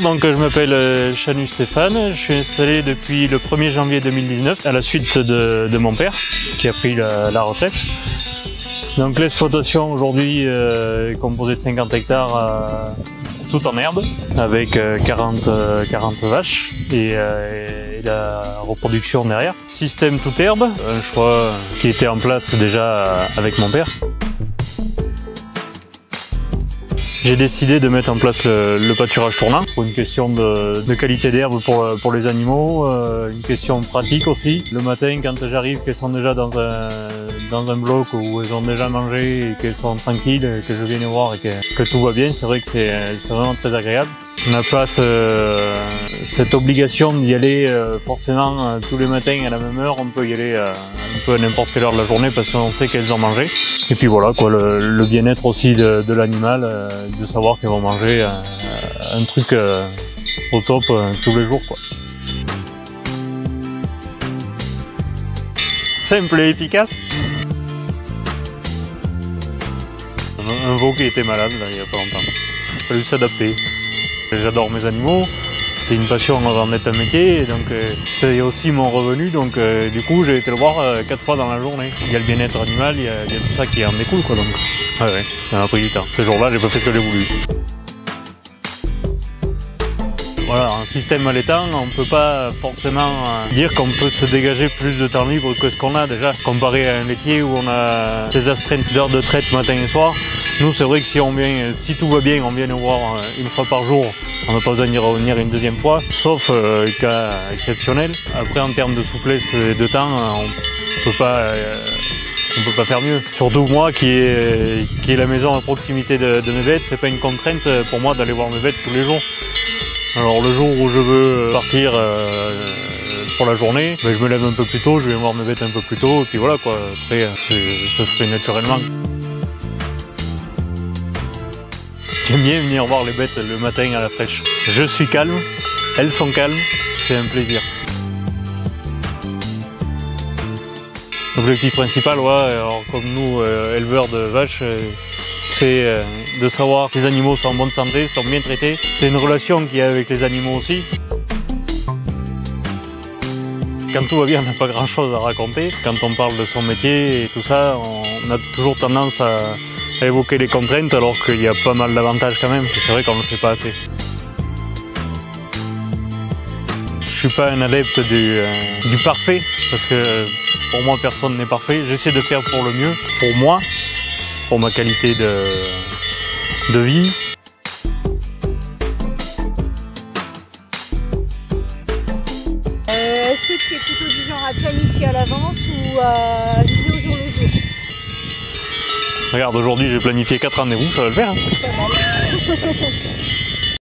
Bonjour, donc je m'appelle Chanu Stéphane, je suis installé depuis le 1er janvier 2019 à la suite de mon père qui a pris la retraite. Donc l'exploitation aujourd'hui est composée de 50 hectares tout en herbe avec 40 vaches et la reproduction derrière. Système toute herbe, un choix qui était en place déjà avec mon père. J'ai décidé de mettre en place le pâturage tournant pour une question de qualité d'herbe pour les animaux, une question pratique aussi. Le matin, quand j'arrive, qu'elles sont déjà dans un bloc où elles ont déjà mangé et qu'elles sont tranquilles, que je viens les voir et que tout va bien, c'est vrai que c'est vraiment très agréable. On n'a pas cette obligation d'y aller forcément tous les matins à la même heure, on peut y aller un peu à n'importe quelle heure de la journée parce qu'on sait qu'elles ont mangé. Et puis voilà, quoi, le bien-être aussi de l'animal, de savoir qu'elles vont manger un truc au top tous les jours, quoi. Simple et efficace. Un veau qui était malade là, il n'y a pas longtemps. Il a fallu s'adapter. J'adore mes animaux, c'est une passion avant d'être un métier, et donc c'est aussi mon revenu, donc du coup j'ai été le voir 4 fois dans la journée. Il y a le bien-être animal, il y a tout ça qui en découle, quoi, donc ouais, ça m'a pris du temps. Ce jour-là, j'ai pas fait ce que j'ai voulu. Voilà, un système allaitant, on ne peut pas forcément dire qu'on peut se dégager plus de temps libre que ce qu'on a déjà, comparé à un laitier où on a des astreintes d'heures de traite matin et soir. Nous, c'est vrai que si tout va bien, on vient nous voir une fois par jour, on n'a pas besoin d'y revenir une deuxième fois, sauf cas exceptionnel. Après, en termes de souplesse et de temps, on peut pas faire mieux. Surtout moi qui ai la maison à proximité de mes bêtes, c'est pas une contrainte pour moi d'aller voir mes bêtes tous les jours. Alors le jour où je veux partir pour la journée, ben, je me lève un peu plus tôt, je vais voir mes bêtes un peu plus tôt, et puis voilà quoi, après ça se fait naturellement. J'aime bien venir voir les bêtes le matin à la fraîche. Je suis calme, elles sont calmes, c'est un plaisir. L'objectif principal, ouais, alors comme nous, éleveurs de vaches, c'est de savoir que les animaux sont en bonne santé, sont bien traités. C'est une relation qu'il y a avec les animaux aussi. Quand tout va bien, on n'a pas grand chose à raconter. Quand on parle de son métier et tout ça, on a toujours tendance à évoquer les contraintes alors qu'il y a pas mal d'avantages quand même. C'est vrai qu'on ne le fait pas assez. Je suis pas un adepte du parfait parce que pour moi personne n'est parfait. J'essaie de faire pour le mieux, pour moi, pour ma qualité de vie. Est-ce que tu es plutôt du genre à planifier à l'avance ou à viser au jour le jour? Regarde, aujourd'hui j'ai planifié 4 rendez-vous, ça va le faire. Hein. Pas mal.